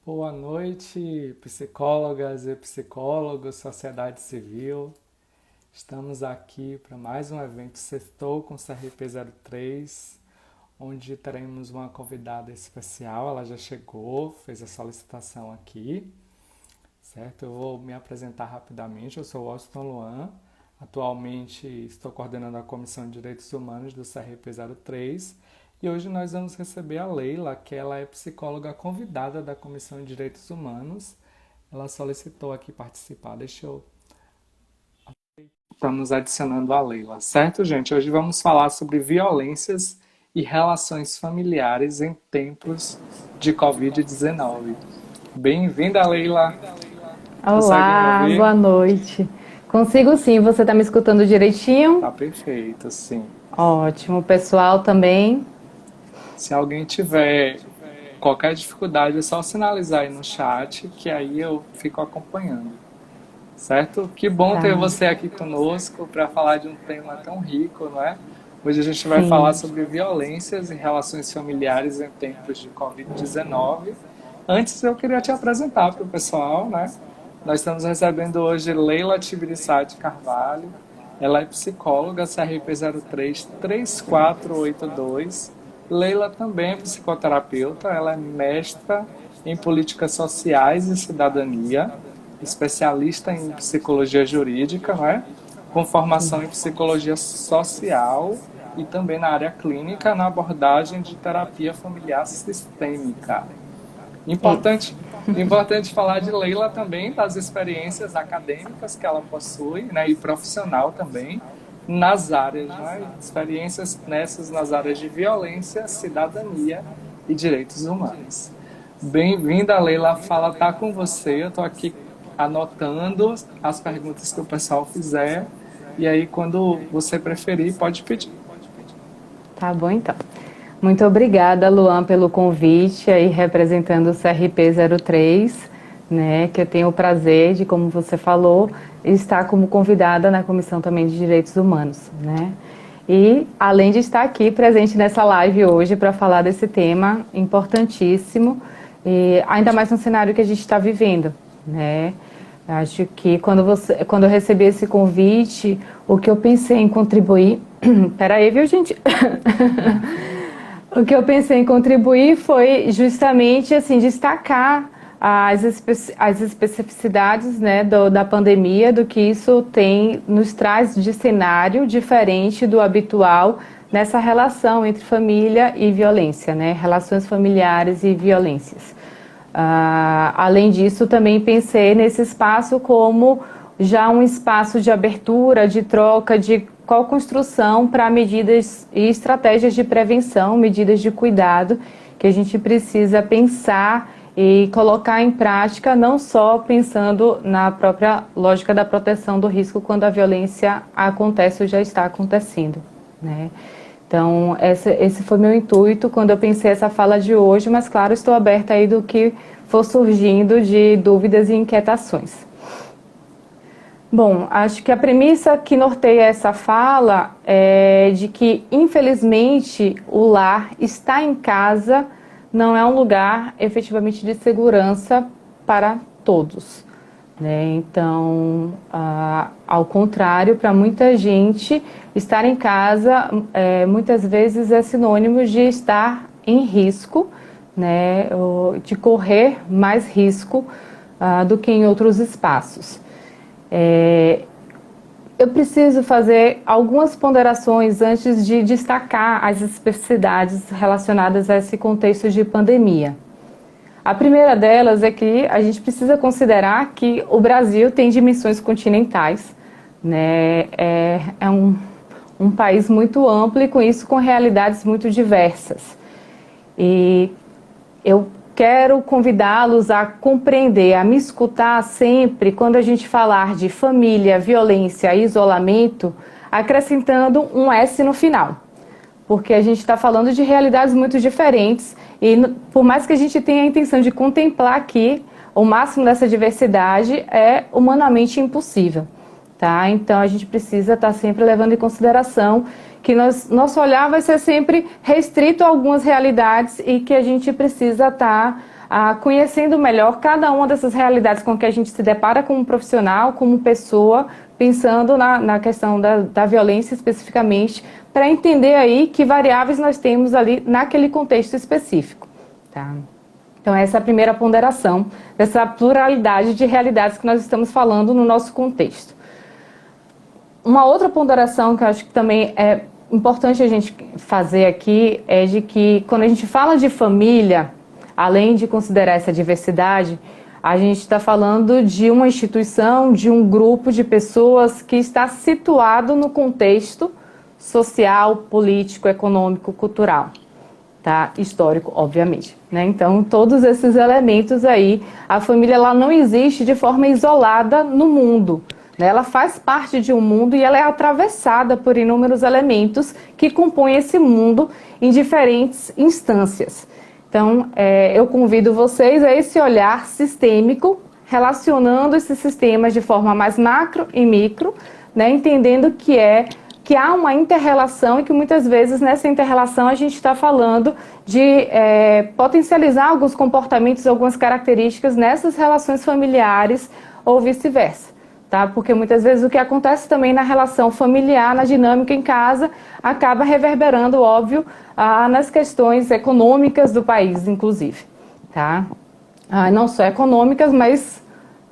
Boa noite, psicólogas e psicólogos, sociedade civil. Estamos aqui para mais um evento Sextou com CRP03, onde teremos uma convidada especial. Ela já chegou, fez a solicitação aqui, certo? Eu vou me apresentar rapidamente. Eu sou o Washington Luan. Atualmente estou coordenando a Comissão de Direitos Humanos do CRP03 e hoje nós vamos receber a Leila, que ela é psicóloga convidada da Comissão de Direitos Humanos. Ela solicitou aqui participar. Estamos adicionando a Leila, certo, gente? Hoje vamos falar sobre violências e relações familiares em tempos de Covid-19. Bem-vinda, Leila. Consegue me Olá, ouvir? boa noite. Consigo sim, você está me escutando direitinho? Tá perfeito, sim. Ótimo, o pessoal também. Se alguém tiver qualquer dificuldade, é só sinalizar aí no chat, que aí eu fico acompanhando, certo? Que bom ter Tá, você aqui conosco para falar de um tema tão rico, não é? Hoje a gente vai falar sim. sobre violências e relações familiares em tempos de Covid-19. Antes eu queria te apresentar para o pessoal, né? Nós estamos recebendo hoje Leila Tibirissati Carvalho. Ela é psicóloga, CRP 033482. Leila também é psicoterapeuta, ela é mestra em políticas sociais e cidadania, especialista em psicologia jurídica, né? Com formação em psicologia social e também na área clínica, na abordagem de terapia familiar sistêmica. Isso. Importante falar de Leila também, das experiências acadêmicas que ela possui, né, e profissional também, nas áreas, né, experiências nessas nas áreas de violência, cidadania e direitos humanos. Bem-vinda, Leila, a fala tá com você, eu estou aqui anotando as perguntas que o pessoal fizer, e aí quando você preferir, pode pedir. Tá bom então. Muito obrigada, Luan, pelo convite aí representando o CRP03, né, que eu tenho o prazer de, como você falou, estar como convidada na Comissão também de Direitos Humanos, né? E além de estar aqui presente nessa live hoje para falar desse tema importantíssimo, e ainda mais no cenário que a gente está vivendo, né? Acho que quando eu recebi esse convite, o que eu pensei em contribuir, peraí, viu, gente? O que eu pensei em contribuir foi justamente assim destacar as especificidades, né, da pandemia, do que isso tem nos traz de cenário diferente do habitual nessa relação entre família e violência, né, relações familiares e violências. Além disso, também pensei nesse espaço como já um espaço de abertura, de troca, de co-construção para medidas e estratégias de prevenção, medidas de cuidado que a gente precisa pensar e colocar em prática, não só pensando na própria lógica da proteção do risco quando a violência acontece ou já está acontecendo, né? Então, esse foi meu intuito quando eu pensei essa fala de hoje, mas claro, estou aberta aí do que for surgindo de dúvidas e inquietações. Bom, acho que a premissa que norteia essa fala é de que, infelizmente, o lar, estar em casa, não é um lugar efetivamente de segurança para todos, né? Então, ao contrário, para muita gente, estar em casa muitas vezes é sinônimo de estar em risco, né? De correr mais risco do que em outros espaços. Eu preciso fazer algumas ponderações antes de destacar as especificidades relacionadas a esse contexto de pandemia. A primeira delas é que a gente precisa considerar que o Brasil tem dimensões continentais, né? Um país muito amplo e com isso com realidades muito diversas. E eu quero convidá-los a compreender, a me escutar sempre quando a gente falar de família, violência e isolamento, acrescentando um S no final. Porque a gente está falando de realidades muito diferentes e por mais que a gente tenha a intenção de contemplar aqui o máximo dessa diversidade, é humanamente impossível. Tá? Então a gente precisa estar sempre levando em consideração que nosso olhar vai ser sempre restrito a algumas realidades e que a gente precisa estar conhecendo melhor cada uma dessas realidades com que a gente se depara como profissional, como pessoa, pensando na questão da violência especificamente, para entender aí que variáveis nós temos ali naquele contexto específico. Tá? Então essa é a primeira ponderação, dessa pluralidade de realidades que nós estamos falando no nosso contexto. Uma outra ponderação que eu acho que também é importante a gente fazer aqui é de que quando a gente fala de família, além de considerar essa diversidade, a gente está falando de uma instituição, de um grupo de pessoas que está situado no contexto social, político, econômico, cultural, tá? Histórico, obviamente, né? Então, todos esses elementos aí, a família ela não existe de forma isolada no mundo, né? Ela faz parte de um mundo e ela é atravessada por inúmeros elementos que compõem esse mundo em diferentes instâncias. Então, eu convido vocês a esse olhar sistêmico, relacionando esses sistemas de forma mais macro e micro, né, entendendo que há uma inter-relação e que muitas vezes nessa inter-relação a gente está falando de potencializar alguns comportamentos, algumas características nessas relações familiares ou vice-versa. Tá? Porque muitas vezes o que acontece também na relação familiar, na dinâmica em casa, acaba reverberando, óbvio, nas questões econômicas do país, inclusive. Tá? Não só econômicas, mas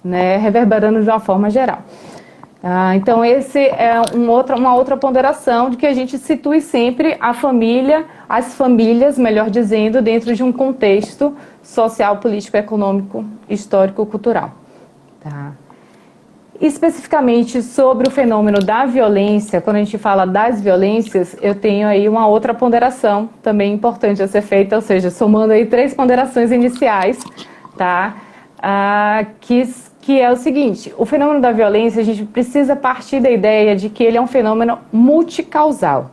né, reverberando de uma forma geral. Então, esse é uma outra ponderação de que a gente situe sempre a família, as famílias, melhor dizendo, dentro de um contexto social, político, econômico, histórico, cultural. Tá? Especificamente sobre o fenômeno da violência, quando a gente fala das violências, eu tenho aí uma outra ponderação também importante a ser feita, ou seja, somando aí 3 ponderações iniciais, tá? Que é o seguinte, o fenômeno da violência, a gente precisa partir da ideia de que ele é um fenômeno multicausal.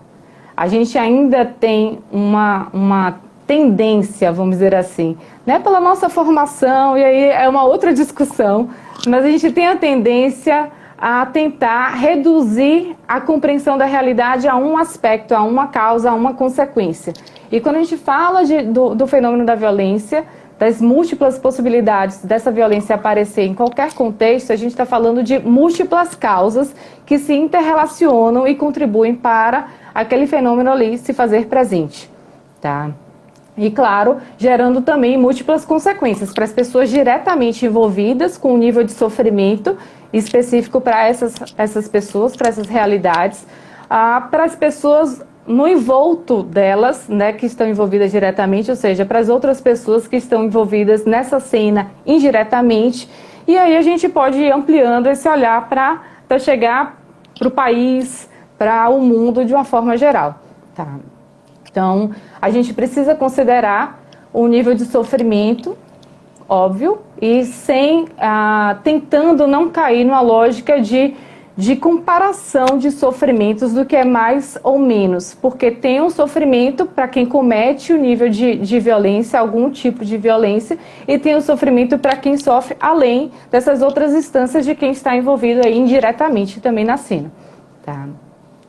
A gente ainda tem uma tendência, vamos dizer assim, né, pela nossa formação, e aí é uma outra discussão, mas a gente tem a tendência a tentar reduzir a compreensão da realidade a um aspecto, a uma causa, a uma consequência. E quando a gente fala do fenômeno da violência, das múltiplas possibilidades dessa violência aparecer em qualquer contexto, a gente está falando de múltiplas causas que se interrelacionam e contribuem para aquele fenômeno ali se fazer presente, tá? E, claro, gerando também múltiplas consequências para as pessoas diretamente envolvidas com um nível de sofrimento específico para essas pessoas, para essas realidades, para as pessoas no envolto delas, né, que estão envolvidas diretamente, ou seja, para as outras pessoas que estão envolvidas nessa cena indiretamente. E aí a gente pode ir ampliando esse olhar para chegar para o país, para o mundo de uma forma geral, tá? Então, a gente precisa considerar o nível de sofrimento, óbvio, e tentando não cair numa lógica de comparação de sofrimentos do que é mais ou menos, porque tem um sofrimento para quem comete o nível de violência, algum tipo de violência, e tem um sofrimento para quem sofre além dessas outras instâncias de quem está envolvido aí indiretamente também na cena. Tá?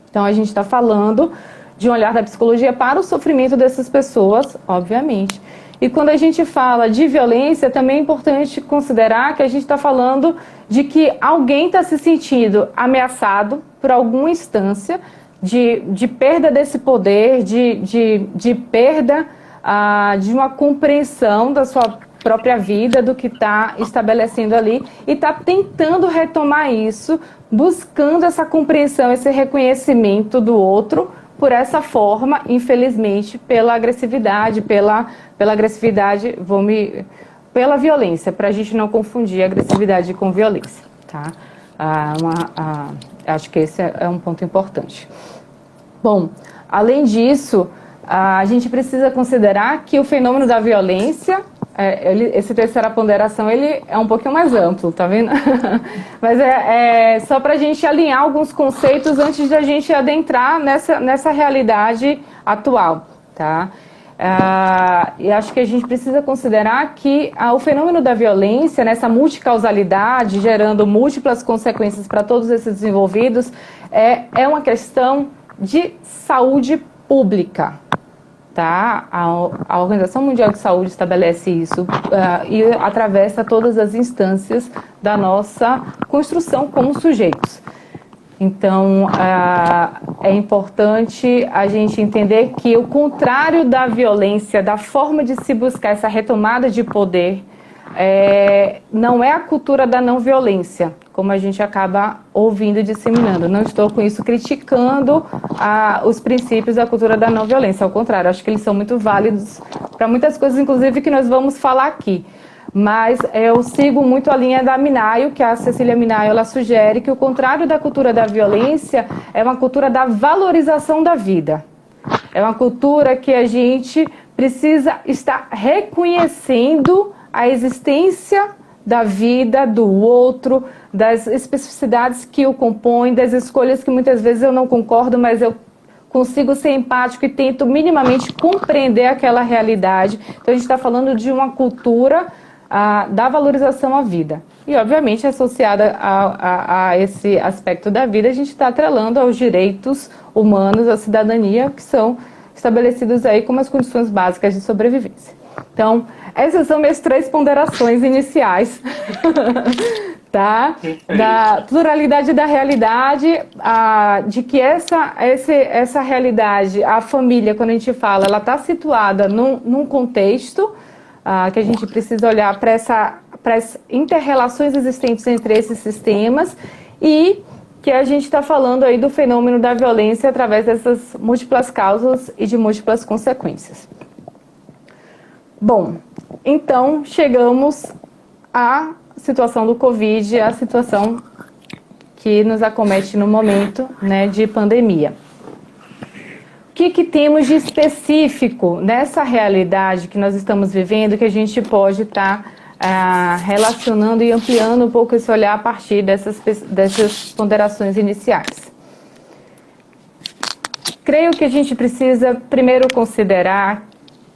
Então, a gente está falando de um olhar da psicologia para o sofrimento dessas pessoas, obviamente. E quando a gente fala de violência, também é importante considerar que a gente está falando de que alguém está se sentindo ameaçado por alguma instância de perda desse poder, de perda de uma compreensão da sua própria vida, do que está estabelecendo ali, e está tentando retomar isso, buscando essa compreensão, esse reconhecimento do outro, por essa forma, infelizmente, pela agressividade, pela violência, para a gente não confundir agressividade com violência, tá? Acho que esse é um ponto importante. Bom, além disso, a gente precisa considerar que o fenômeno da violência, esse terceira ponderação, ele é um pouquinho mais amplo, tá vendo? Mas só para a gente alinhar alguns conceitos antes de a gente adentrar nessa realidade atual, tá? E acho que a gente precisa considerar que o fenômeno da violência, nessa multicausalidade, gerando múltiplas consequências para todos esses envolvidos, é uma questão de saúde pública. tá? A Organização Mundial de Saúde estabelece isso e atravessa todas as instâncias da nossa construção como sujeitos. Então, é importante a gente entender que o contrário da violência, da forma de se buscar essa retomada de poder, não é a cultura da não violência, como a gente acaba ouvindo e disseminando. Não estou com isso criticando os princípios da cultura da não violência, ao contrário, acho que eles são muito válidos para muitas coisas, inclusive que nós vamos falar aqui. Mas eu sigo muito a linha da Minayo, que a Cecília Minayo ela sugere que o contrário da cultura da violência é uma cultura da valorização da vida. É uma cultura que a gente precisa estar reconhecendo a existência da vida, do outro, das especificidades que o compõem, das escolhas que muitas vezes eu não concordo, mas eu consigo ser empático e tento minimamente compreender aquela realidade. Então a gente está falando de uma cultura da valorização à vida. E, obviamente, associada a esse aspecto da vida, a gente está atrelando aos direitos humanos, à cidadania, que são estabelecidos aí como as condições básicas de sobrevivência. Então, essas são minhas 3 ponderações iniciais, tá? Da pluralidade da realidade, de que essa realidade, a família, quando a gente fala, ela está situada num contexto que a gente precisa olhar para as inter-relações existentes entre esses sistemas e que a gente está falando aí do fenômeno da violência através dessas múltiplas causas e de múltiplas consequências. Bom, então chegamos à situação do Covid, a situação que nos acomete no momento, né, de pandemia. O que temos de específico nessa realidade que nós estamos vivendo que a gente pode estar relacionando e ampliando um pouco esse olhar a partir dessas ponderações iniciais? Creio que a gente precisa primeiro considerar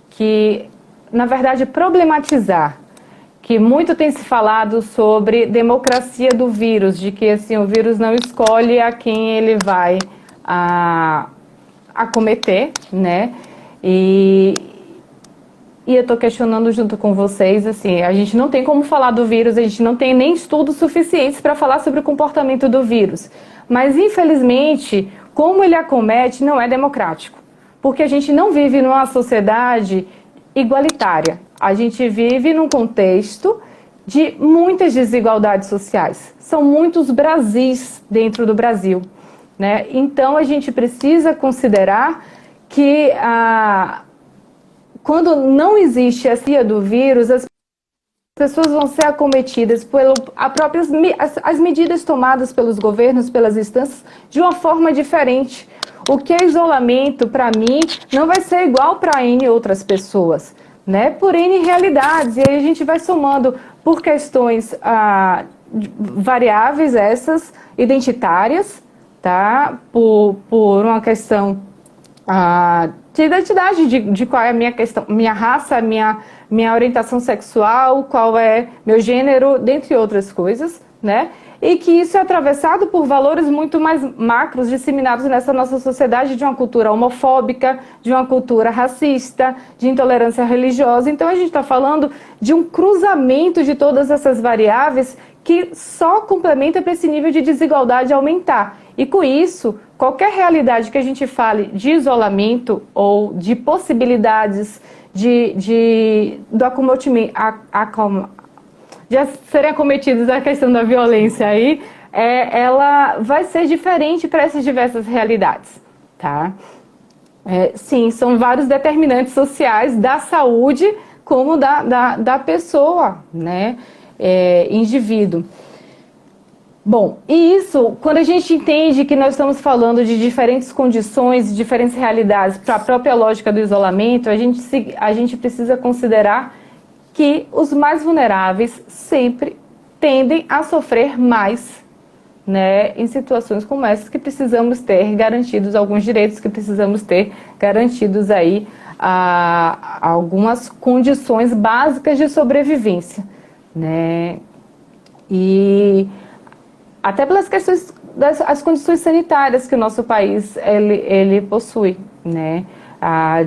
que, na verdade, problematizar que muito tem se falado sobre democracia do vírus, de que assim, o vírus não escolhe a quem ele vai acometer, né? E eu estou questionando junto com vocês, assim, a gente não tem como falar do vírus, a gente não tem nem estudos suficientes para falar sobre o comportamento do vírus. Mas, infelizmente, como ele acomete não é democrático. Porque a gente não vive numa sociedade igualitária. A gente vive num contexto de muitas desigualdades sociais. São muitos Brasis dentro do Brasil, né? Então, a gente precisa considerar que quando não existe a CIA do vírus, as pessoas vão ser acometidas as medidas tomadas pelos governos, pelas instâncias, de uma forma diferente. O que é isolamento, para mim, não vai ser igual para N outras pessoas, né? Por N realidades. E aí a gente vai somando por questões variáveis essas, identitárias, tá? Por uma questão de identidade, de qual é a minha questão, minha raça, minha orientação sexual, qual é meu gênero, dentre outras coisas, né? E que isso é atravessado por valores muito mais macros disseminados nessa nossa sociedade, de uma cultura homofóbica, de uma cultura racista, de intolerância religiosa. Então a gente está falando de um cruzamento de todas essas variáveis que só complementa para esse nível de desigualdade aumentar. E com isso, qualquer realidade que a gente fale de isolamento ou de possibilidades do acometimento, de serem acometidos a questão da violência aí, ela vai ser diferente para essas diversas realidades, tá? Sim, são vários determinantes sociais da saúde como da pessoa, né? Indivíduo. Bom, e isso, quando a gente entende que nós estamos falando de diferentes condições, diferentes realidades para a própria lógica do isolamento, a gente precisa considerar que os mais vulneráveis sempre tendem a sofrer mais, né, em situações como essas, que precisamos ter garantidos alguns direitos, que precisamos ter garantidos aí algumas condições básicas de sobrevivência, né, e até pelas questões das condições sanitárias que o nosso país ele possui, né.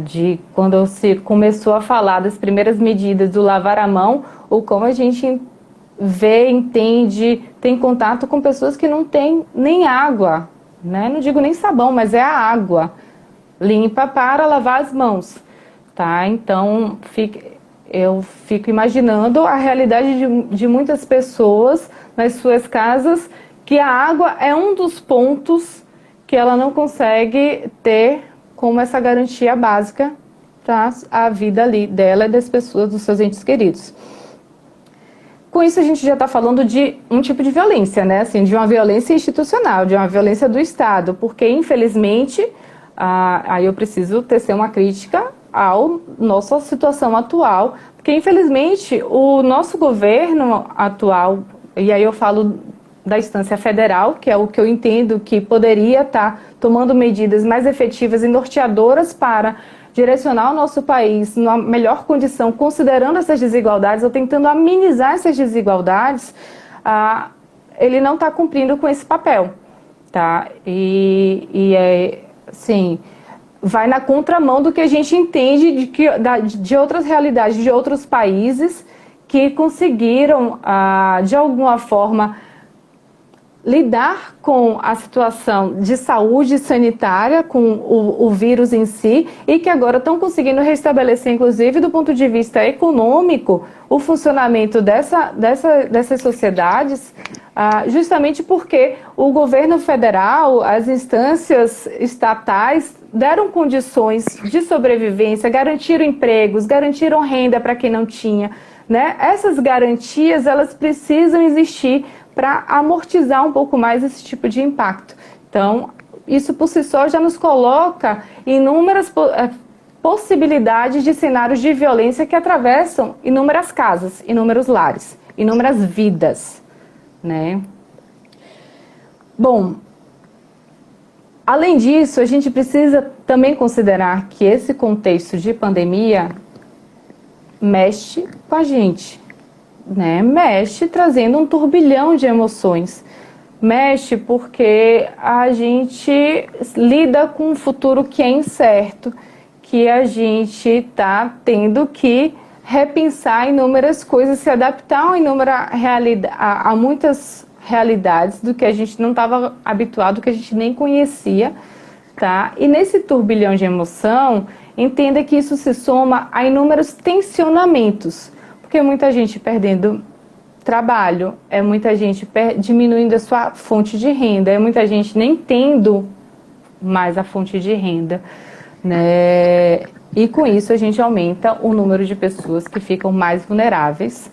de quando se começou a falar das primeiras medidas do lavar a mão, ou como a gente vê, entende, tem contato com pessoas que não têm nem água, né? Não digo nem sabão, mas é a água limpa para lavar as mãos, tá? Então, eu fico imaginando a realidade de muitas pessoas nas suas casas, que a água é um dos pontos que ela não consegue ter como essa garantia básica para a vida ali dela e das pessoas, dos seus entes queridos. Com isso, a gente já está falando de um tipo de violência, né? Assim, de uma violência institucional, de uma violência do Estado, porque, infelizmente, aí eu preciso tecer uma crítica à nossa situação atual, porque, infelizmente, o nosso governo atual, e aí eu falo da instância federal, que é o que eu entendo que poderia estar tomando medidas mais efetivas e norteadoras para direcionar o nosso país numa melhor condição, considerando essas desigualdades ou tentando amenizar essas desigualdades, ele não está cumprindo com esse papel, tá? Assim, vai na contramão do que a gente entende de outras realidades, de outros países que conseguiram, de alguma forma, lidar com a situação de saúde sanitária, com o vírus em si, e que agora estão conseguindo restabelecer, inclusive do ponto de vista econômico, o funcionamento dessas sociedades, justamente porque o governo federal, as instâncias estatais deram condições de sobrevivência, garantiram empregos, garantiram renda para quem não tinha, né? Essas garantias, elas precisam existir para amortizar um pouco mais esse tipo de impacto. Então, isso por si só já nos coloca em inúmeras possibilidades de cenários de violência que atravessam inúmeras casas, inúmeros lares, inúmeras vidas, né? Bom, além disso, a gente precisa também considerar que esse contexto de pandemia mexe com a gente, né? Mexe trazendo um turbilhão de emoções. Mexe porque a gente lida com um futuro que é incerto, que a gente está tendo que repensar inúmeras coisas, se adaptar a muitas realidades do que a gente não estava habituado, que a gente nem conhecia, tá? E nesse turbilhão de emoção, entenda que isso se soma a inúmeros tensionamentos, porque muita gente perdendo trabalho, é muita gente diminuindo a sua fonte de renda, é muita gente nem tendo mais a fonte de renda, né? E com isso a gente aumenta o número de pessoas que ficam mais vulneráveis,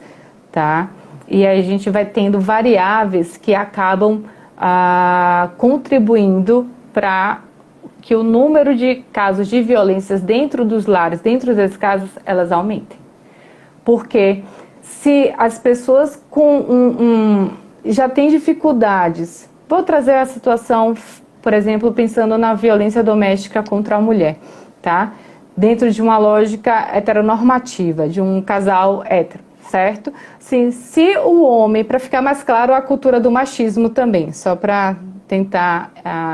tá? E aí a gente vai tendo variáveis que acabam contribuindo para que o número de casos de violências dentro dos lares, dentro das casas, elas aumentem. Porque se as pessoas já têm dificuldades, vou trazer a situação, por exemplo, pensando na violência doméstica contra a mulher, tá? Dentro de uma lógica heteronormativa, de um casal hétero, certo? Se o homem, para ficar mais claro, a cultura do machismo também, só para tentar,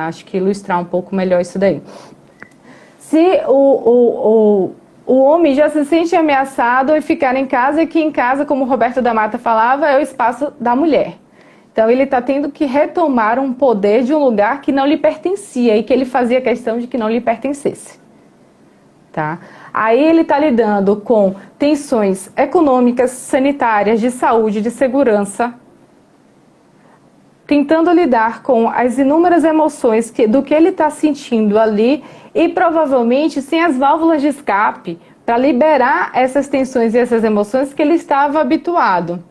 acho que ilustrar um pouco melhor isso daí. Se o homem já se sente ameaçado em ficar em casa, e que em casa, como o Roberto da Mata falava, é o espaço da mulher. Então ele está tendo que retomar um poder de um lugar que não lhe pertencia e que ele fazia questão de que não lhe pertencesse. Tá? Aí ele está lidando com tensões econômicas, sanitárias, de saúde, de segurança, tentando lidar com as inúmeras emoções do que ele está sentindo ali e provavelmente sem as válvulas de escape para liberar essas tensões e essas emoções que ele estava habituado.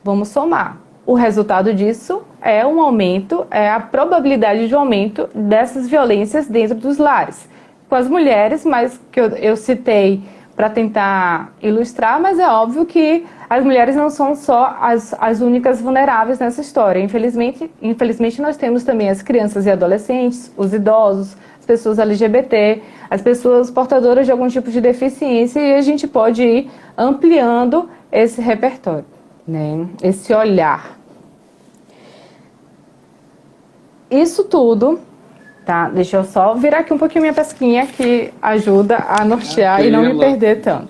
Vamos somar. O resultado disso é um aumento, é a probabilidade de aumento dessas violências dentro dos lares. Com as mulheres, mas que eu citei para tentar ilustrar, mas é óbvio que as mulheres não são só as únicas vulneráveis nessa história. Infelizmente, nós temos também as crianças e adolescentes, os idosos, as pessoas LGBT, as pessoas portadoras de algum tipo de deficiência, e a gente pode ir ampliando esse repertório, né? Esse olhar. Isso tudo Tá? Deixa eu só virar aqui um pouquinho minha pesquinha que ajuda a nortear e não me perder tanto.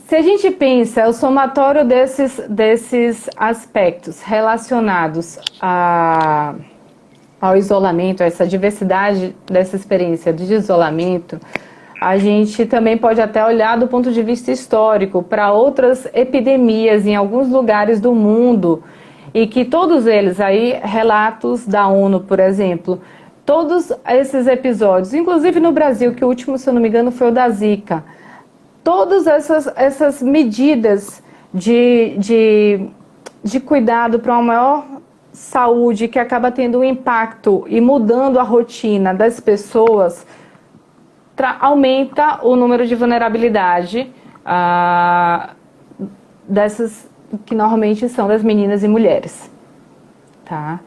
Se a gente pensa o somatório desses aspectos relacionados ao isolamento, a essa diversidade dessa experiência de isolamento, a gente também pode até olhar do ponto de vista histórico para outras epidemias em alguns lugares do mundo, e que todos eles, aí relatos da ONU, por exemplo, todos esses episódios, inclusive no Brasil, que o último, se eu não me engano, foi o da Zika, todas essas medidas de cuidado para uma maior saúde, que acaba tendo um impacto e mudando a rotina das pessoas, aumenta o número de vulnerabilidade dessas que normalmente são das meninas e mulheres, tá?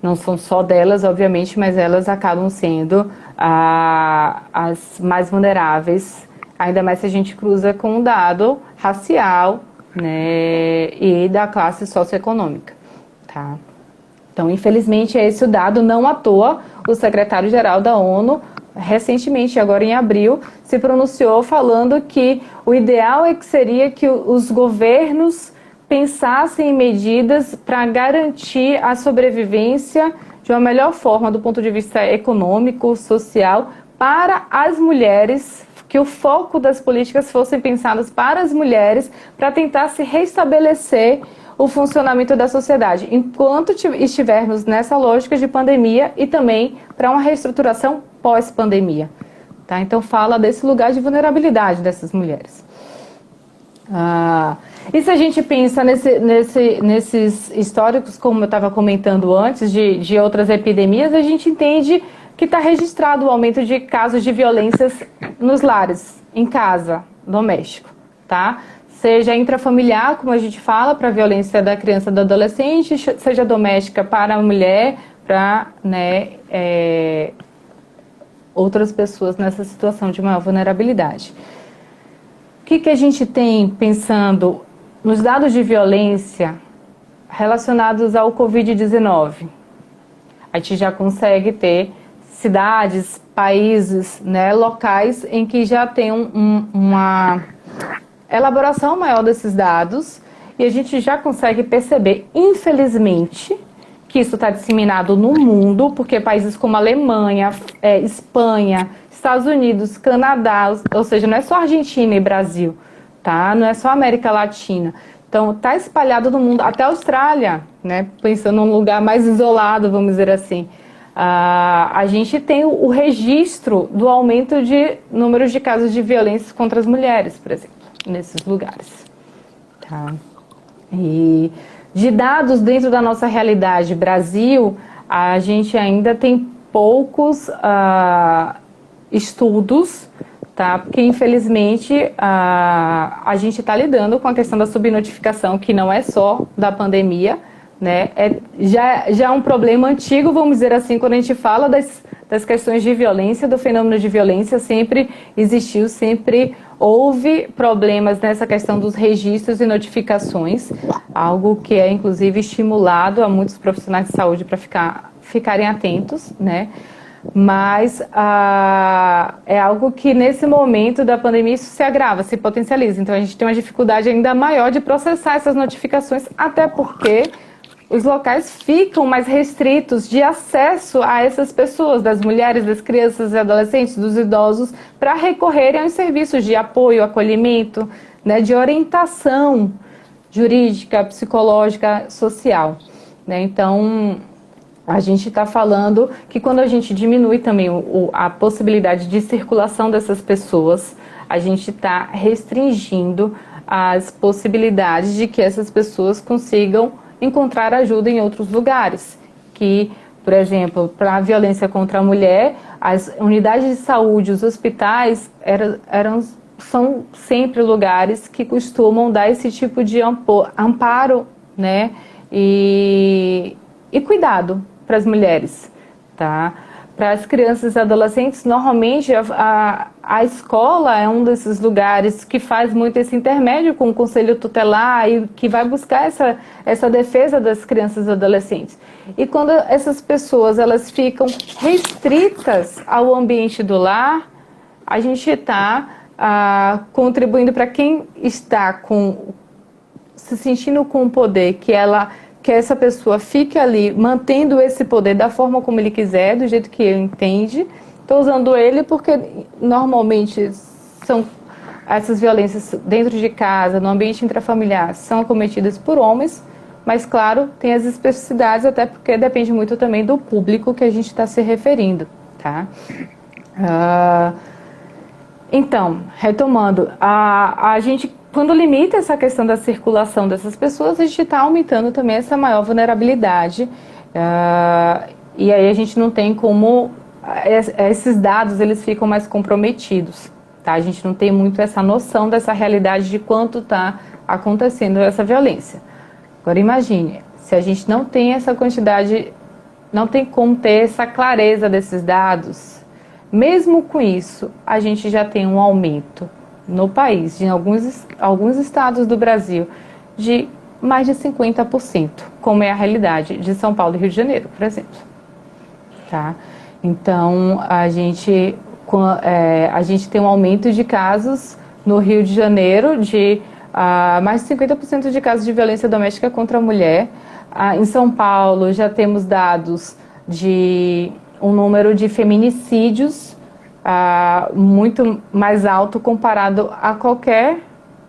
Não são só delas, obviamente, mas elas acabam sendo as mais vulneráveis, ainda mais se a gente cruza com um dado racial, né, e da classe socioeconômica, tá? Então, infelizmente, é esse o dado. Não à toa, o secretário-geral da ONU, recentemente, agora em abril, se pronunciou falando que o ideal seria que os governos pensassem em medidas para garantir a sobrevivência de uma melhor forma do ponto de vista econômico, social, para as mulheres, que o foco das políticas fossem pensadas para as mulheres, para tentar se restabelecer o funcionamento da sociedade, enquanto estivermos nessa lógica de pandemia e também para uma reestruturação pós-pandemia. Tá? Então fala desse lugar de vulnerabilidade dessas mulheres. E se a gente pensa nesses históricos, como eu estava comentando antes, de outras epidemias, a gente entende que está registrado o aumento de casos de violências nos lares, em casa, doméstico, tá? Seja intrafamiliar, como a gente fala, para a violência da criança e do adolescente, seja doméstica para a mulher, para, né, outras pessoas nessa situação de maior vulnerabilidade. O que a gente tem pensando nos dados de violência relacionados ao Covid-19? A gente já consegue ter cidades, países, né, locais em que já tem uma elaboração maior desses dados, e a gente já consegue perceber, infelizmente, que isso está disseminado no mundo, porque países como Alemanha, Espanha, Estados Unidos, Canadá, ou seja, não é só Argentina e Brasil, tá? Não é só América Latina. Então, está espalhado no mundo, até a Austrália, né? Pensando num lugar mais isolado, vamos dizer assim. A gente tem o registro do aumento de números de casos de violência contra as mulheres, por exemplo, nesses lugares. Tá? E de dados dentro da nossa realidade Brasil, a gente ainda tem poucos estudos, tá? Porque infelizmente a gente está lidando com a questão da subnotificação, que não é só da pandemia, né? Já é um problema antigo, vamos dizer assim, quando a gente fala das questões de violência, do fenômeno de violência, sempre existiu, sempre houve problemas nessa questão dos registros e notificações, algo que é inclusive estimulado a muitos profissionais de saúde para ficarem atentos, né? Mas é algo que nesse momento da pandemia isso se agrava, se potencializa. Então a gente tem uma dificuldade ainda maior de processar essas notificações, até porque os locais ficam mais restritos de acesso a essas pessoas, das mulheres, das crianças e adolescentes, dos idosos, para recorrerem aos serviços de apoio, acolhimento, né, de orientação jurídica, psicológica, social, né? Então, a gente está falando que quando a gente diminui também a possibilidade de circulação dessas pessoas, a gente está restringindo as possibilidades de que essas pessoas consigam encontrar ajuda em outros lugares, que, por exemplo, para a violência contra a mulher, as unidades de saúde, os hospitais são sempre lugares que costumam dar esse tipo de amparo, né, e cuidado para as mulheres, tá? para as crianças e adolescentes, normalmente a escola é um desses lugares que faz muito esse intermédio com o conselho tutelar e que vai buscar essa defesa das crianças e adolescentes. E quando essas pessoas elas ficam restritas ao ambiente do lar, a gente está contribuindo para quem está se sentindo com o poder, que essa pessoa fique ali mantendo esse poder da forma como ele quiser, do jeito que ele entende. Estou usando ele porque normalmente são essas violências dentro de casa, no ambiente intrafamiliar, são cometidas por homens, mas claro, tem as especificidades, até porque depende muito também do público que a gente está se referindo, tá? Então, retomando, a gente, quando limita essa questão da circulação dessas pessoas, a gente está aumentando também essa maior vulnerabilidade, e aí a gente não tem como, esses dados eles ficam mais comprometidos, tá? A gente não tem muito essa noção dessa realidade de quanto está acontecendo essa violência. Agora imagine, se a gente não tem essa quantidade, não tem como ter essa clareza desses dados, mesmo com isso, a gente já tem um aumento no país, de alguns estados do Brasil, de mais de 50%, como é a realidade de São Paulo e Rio de Janeiro, por exemplo. Tá? Então, a gente tem um aumento de casos no Rio de Janeiro de mais de 50% de casos de violência doméstica contra a mulher. Em São Paulo, já temos dados de um número de feminicídios muito mais alto comparado a qualquer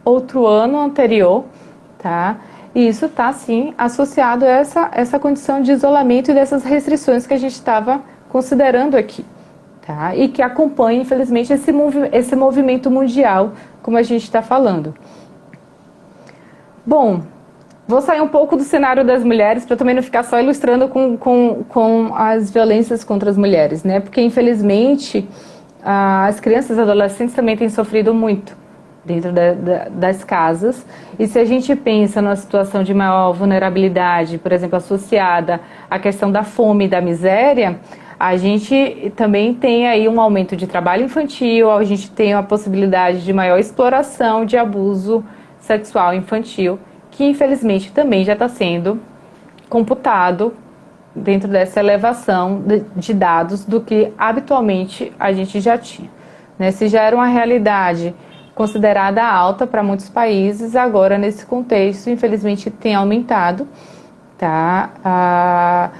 outro ano anterior, tá? E isso está, sim, associado a essa condição de isolamento e dessas restrições que a gente estava considerando aqui, tá? E que acompanha, infelizmente, esse movimento mundial, como a gente está falando. Bom, vou sair um pouco do cenário das mulheres para também não ficar só ilustrando com as violências contra as mulheres, né? Porque, infelizmente, as crianças e adolescentes também têm sofrido muito dentro das casas. E se a gente pensa numa situação de maior vulnerabilidade, por exemplo, associada à questão da fome e da miséria, a gente também tem aí um aumento de trabalho infantil, a gente tem a possibilidade de maior exploração, de abuso sexual infantil, que infelizmente também já está sendo computado dentro dessa elevação de dados do que habitualmente a gente já tinha, né? Se já era uma realidade considerada alta para muitos países, agora nesse contexto, infelizmente, tem aumentado, tá?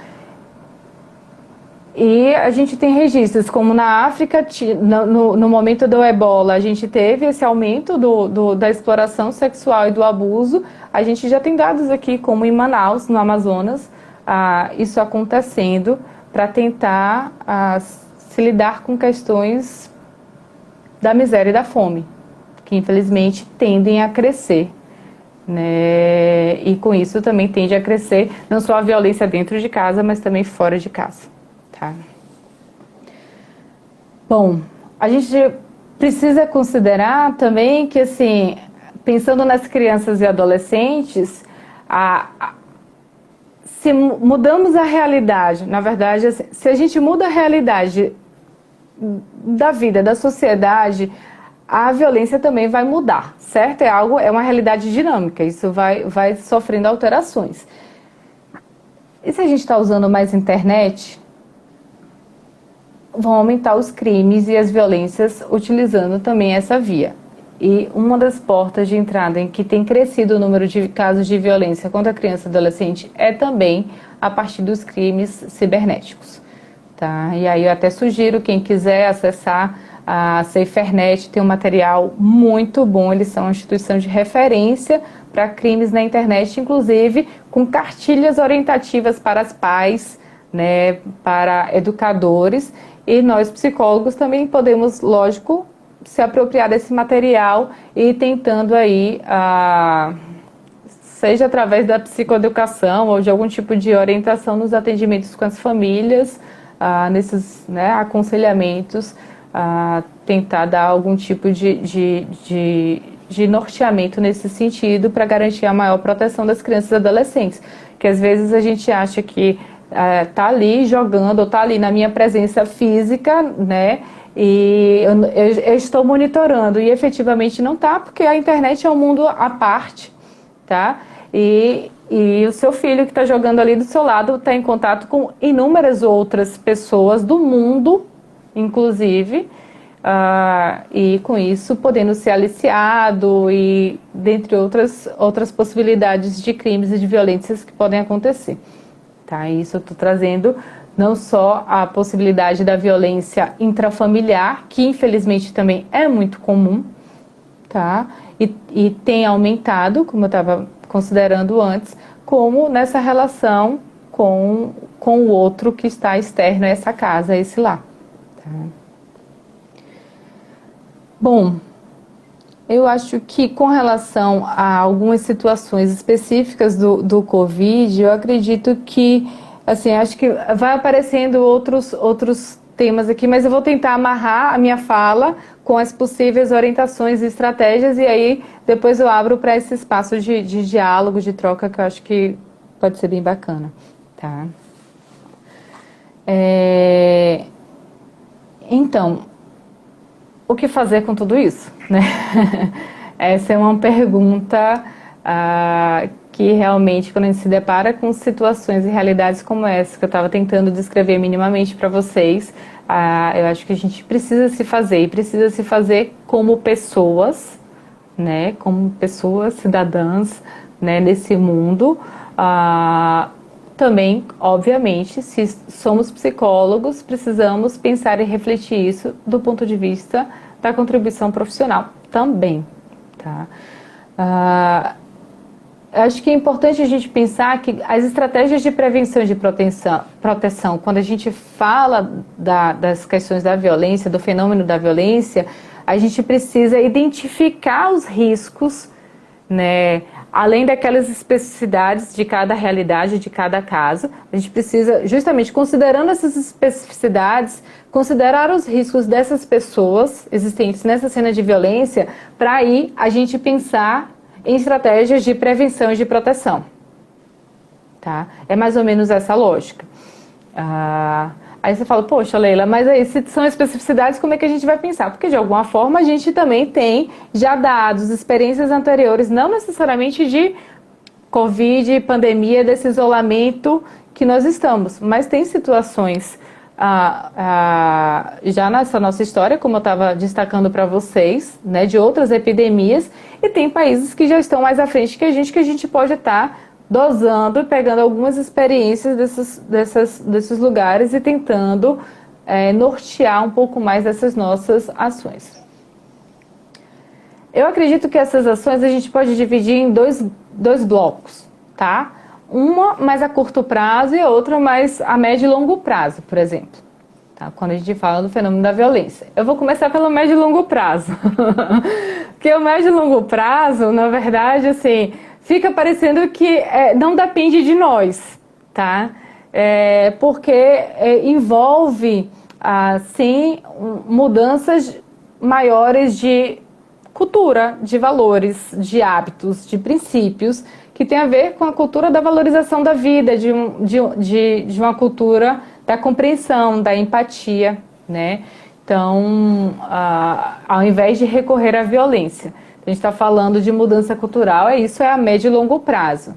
E a gente tem registros, como na África, no momento do Ebola, a gente teve esse aumento da exploração sexual e do abuso. A gente já tem dados aqui, como em Manaus, no Amazonas, isso acontecendo para tentar se lidar com questões da miséria e da fome, que infelizmente tendem a crescer, né? E com isso também tende a crescer não só a violência dentro de casa, mas também fora de casa. Tá? Bom, a gente precisa considerar também que, assim, pensando nas crianças e adolescentes, se mudamos a realidade, na verdade, assim, se a gente muda a realidade da vida, da sociedade, a violência também vai mudar, certo? É uma realidade dinâmica, isso vai sofrendo alterações. E se a gente está usando mais internet, vão aumentar os crimes e as violências utilizando também essa via. E uma das portas de entrada em que tem crescido o número de casos de violência contra a criança e adolescente é também a partir dos crimes cibernéticos. Tá? E aí eu até sugiro, quem quiser acessar a SaferNet, tem um material muito bom, eles são uma instituição de referência para crimes na internet, inclusive com cartilhas orientativas para os pais, né, para educadores, e nós psicólogos também podemos, lógico, se apropriar desse material e tentando aí, seja através da psicoeducação ou de algum tipo de orientação nos atendimentos com as famílias, nesses, né, aconselhamentos, tentar dar algum tipo de norteamento nesse sentido para garantir a maior proteção das crianças e adolescentes. Que às vezes a gente acha que tá ali jogando, ou tá ali na minha presença física, né? E eu estou monitorando, e efetivamente não tá, porque a internet é um mundo à parte, tá? E o seu filho que está jogando ali do seu lado está em contato com inúmeras outras pessoas do mundo, inclusive, e com isso podendo ser aliciado e dentre outras possibilidades de crimes e de violências que podem acontecer. Tá? Isso eu estou trazendo não só a possibilidade da violência intrafamiliar, que infelizmente também é muito comum, tá? E tem aumentado, como eu estava considerando antes, como nessa relação com o outro que está externo a essa casa, a esse lar. Tá? Bom, eu acho que com relação a algumas situações específicas do Covid, eu acredito que, assim, acho que vai aparecendo outros temas aqui, mas eu vou tentar amarrar a minha fala com as possíveis orientações e estratégias, e aí depois eu abro para esse espaço de diálogo, de troca, que eu acho que pode ser bem bacana, tá? Então, o que fazer com tudo isso, né? Essa é uma pergunta que realmente, quando a gente se depara com situações e realidades como essa, que eu estava tentando descrever minimamente para vocês, eu acho que a gente precisa se fazer, e precisa se fazer como pessoas, né? Como pessoas cidadãs, né? Nesse mundo. Também, obviamente, se somos psicólogos, precisamos pensar e refletir isso do ponto de vista da contribuição profissional também, tá? Acho que é importante a gente pensar que as estratégias de prevenção e de proteção, quando a gente fala das questões da violência, do fenômeno da violência, a gente precisa identificar os riscos, né? Além daquelas especificidades de cada realidade, de cada caso, a gente precisa, justamente considerando essas especificidades, considerar os riscos dessas pessoas existentes nessa cena de violência, para aí a gente pensar em estratégias de prevenção e de proteção. Tá? É mais ou menos essa lógica. Aí você fala, poxa, Leila, mas aí se são especificidades, como é que a gente vai pensar? Porque de alguma forma a gente também tem já dados, experiências anteriores, não necessariamente de Covid, pandemia, desse isolamento que nós estamos, mas tem situações já nessa nossa história, como eu estava destacando para vocês, né, de outras epidemias, e tem países que já estão mais à frente que a gente pode estar dosando e pegando algumas experiências desses lugares e tentando nortear um pouco mais dessas nossas ações. Eu acredito que essas ações a gente pode dividir em dois blocos, tá? Uma mais a curto prazo e a outra mais a médio e longo prazo, por exemplo. Tá? Quando a gente fala do fenômeno da violência. Eu vou começar pelo médio e longo prazo. Porque o médio e longo prazo, na verdade, assim, fica parecendo que não depende de nós, tá? Porque envolve, sim, mudanças maiores de cultura, de valores, de hábitos, de princípios, que tem a ver com a cultura da valorização da vida, de uma cultura da compreensão, da empatia, né? Então, ao invés de recorrer à violência, a gente está falando de mudança cultural, isso é a médio e longo prazo.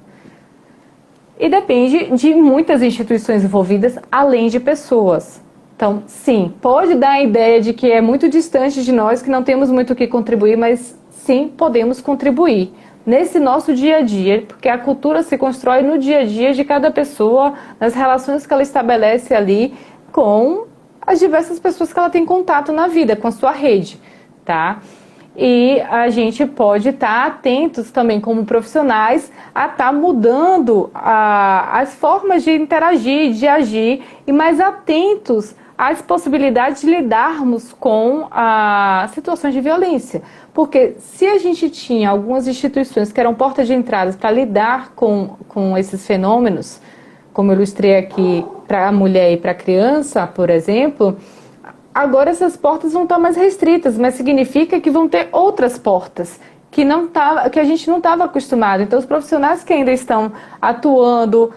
E depende de muitas instituições envolvidas, além de pessoas. Então, sim, pode dar a ideia de que é muito distante de nós, que não temos muito o que contribuir, mas sim, podemos contribuir nesse nosso dia a dia, porque a cultura se constrói no dia a dia de cada pessoa, nas relações que ela estabelece ali com as diversas pessoas que ela tem contato na vida, com a sua rede, tá? E a gente pode estar atentos também como profissionais a estar mudando as formas de interagir, de agir, e mais atentos às possibilidades de lidarmos com situações de violência. Porque se a gente tinha algumas instituições que eram portas de entrada para lidar com esses fenômenos, como eu ilustrei aqui para a mulher e para a criança, por exemplo, agora essas portas vão estar mais restritas, mas significa que vão ter outras portas que a gente não estava acostumado. Então, os profissionais que ainda estão atuando,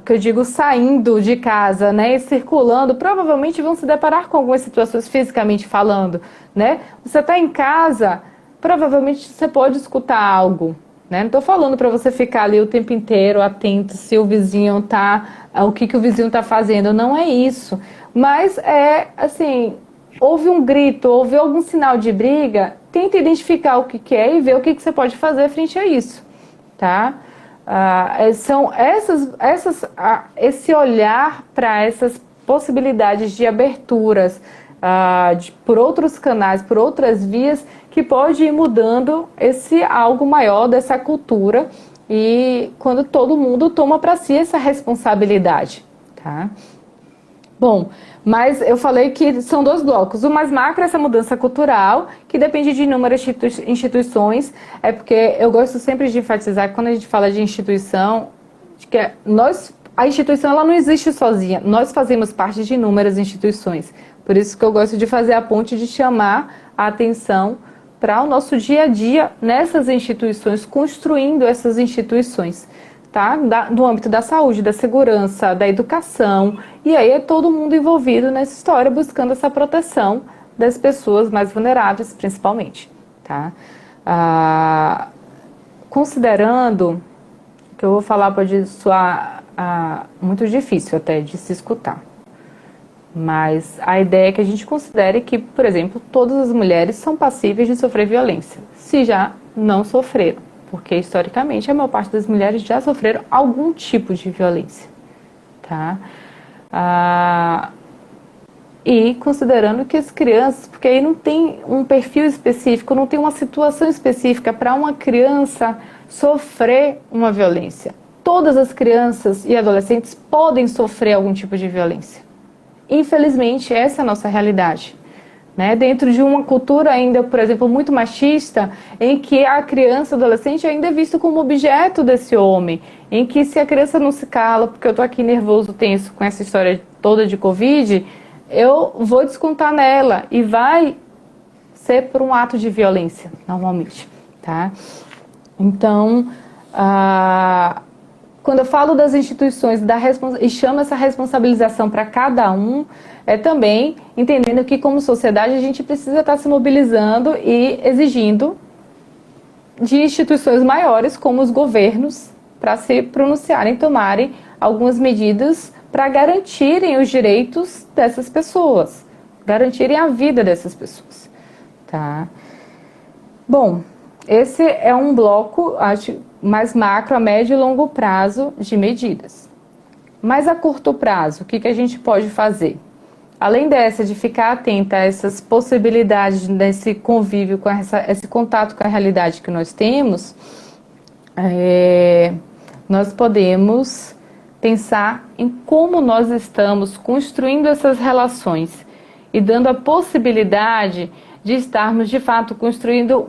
que eu digo saindo de casa, né, e circulando, provavelmente vão se deparar com algumas situações fisicamente falando, né? Você está em casa, provavelmente você pode escutar algo, né? Não estou falando para você ficar ali o tempo inteiro atento se o vizinho o que o vizinho está fazendo, não é isso. Mas é assim, houve um grito, houve algum sinal de briga, tenta identificar o que é e ver o que você pode fazer frente a isso, tá? São esse olhar para essas possibilidades de aberturas por outros canais, por outras vias, que pode ir mudando esse algo maior dessa cultura e quando todo mundo toma para si essa responsabilidade, tá? Bom, mas eu falei que são dois blocos. O mais macro é essa mudança cultural, que depende de inúmeras instituições. É porque eu gosto sempre de enfatizar que quando a gente fala de instituição, que a instituição ela não existe sozinha. Nós fazemos parte de inúmeras instituições. Por isso que eu gosto de fazer a ponte de chamar a atenção para o nosso dia a dia nessas instituições, construindo essas instituições. Tá? Do âmbito da saúde, da segurança, da educação, e aí é todo mundo envolvido nessa história, buscando essa proteção das pessoas mais vulneráveis, principalmente. Tá? Considerando, que eu vou falar pode soar muito difícil até de se escutar, mas a ideia é que a gente considere que, por exemplo, todas as mulheres são passíveis de sofrer violência, se já não sofreram. Porque, historicamente, a maior parte das mulheres já sofreram algum tipo de violência, tá? E considerando que as crianças, porque aí não tem um perfil específico, não tem uma situação específica para uma criança sofrer uma violência. Todas as crianças e adolescentes podem sofrer algum tipo de violência. Infelizmente, essa é a nossa realidade. Né, dentro de uma cultura ainda, por exemplo, muito machista, em que a criança, adolescente ainda é visto como objeto desse homem, em que se a criança não se cala, porque eu tô aqui nervoso, tenso com essa história toda de Covid, eu vou descontar nela e vai ser por um ato de violência, normalmente, tá? Então, quando eu falo das instituições e chamo essa responsabilização para cada um, é também entendendo que, como sociedade, a gente precisa estar se mobilizando e exigindo de instituições maiores, como os governos, para se pronunciarem, tomarem algumas medidas para garantirem os direitos dessas pessoas, garantirem a vida dessas pessoas. Tá? Bom, esse é um bloco, acho, mais macro, a médio e longo prazo de medidas. Mas a curto prazo, o que a gente pode fazer? Além dessa, de ficar atenta a essas possibilidades desse convívio, com esse contato com a realidade que nós temos, nós podemos pensar em como nós estamos construindo essas relações e dando a possibilidade de estarmos, de fato, construindo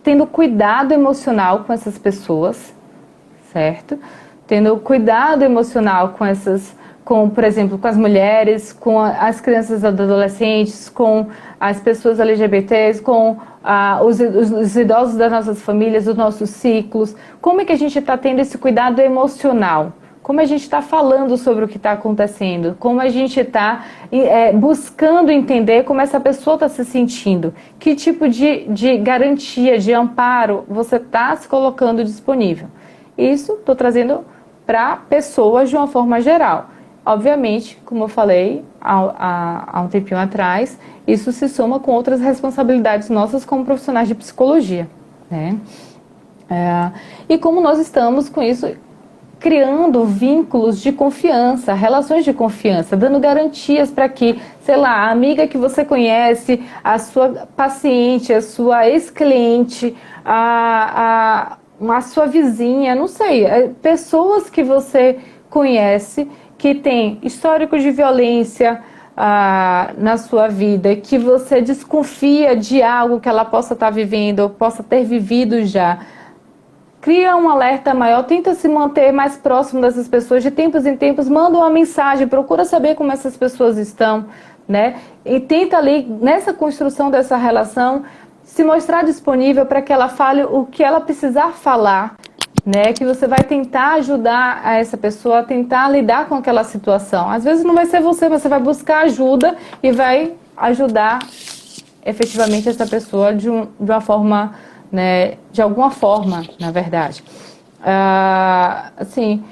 tendo cuidado emocional com essas pessoas, certo? Tendo cuidado emocional por exemplo, com as mulheres, com as crianças e adolescentes, com as pessoas LGBTs, com os idosos das nossas famílias, dos nossos ciclos. Como é que a gente está tendo esse cuidado emocional? Como a gente está falando sobre o que está acontecendo? Como a gente está buscando entender como essa pessoa está se sentindo? Que tipo de garantia, de amparo você está se colocando disponível? Isso estou trazendo para pessoas de uma forma geral. Obviamente, como eu falei há um tempinho atrás, isso se soma com outras responsabilidades nossas como profissionais de psicologia, né? E como nós estamos com isso criando vínculos de confiança, relações de confiança, dando garantias para que, sei lá, a amiga que você conhece, a sua paciente, a sua ex-cliente, a sua vizinha, não sei, pessoas que você conhece que tem histórico de violência na sua vida, que você desconfia de algo que ela possa estar vivendo ou possa ter vivido já. Cria um alerta maior, tenta se manter mais próximo dessas pessoas, de tempos em tempos, manda uma mensagem, procura saber como essas pessoas estão, né? E tenta ali, nessa construção dessa relação, se mostrar disponível para que ela fale o que ela precisar falar, né? Que você vai tentar ajudar a essa pessoa a tentar lidar com aquela situação. Às vezes não vai ser você, você vai buscar ajuda e vai ajudar efetivamente essa pessoa de uma forma, né? De alguma forma, na verdade. Assim,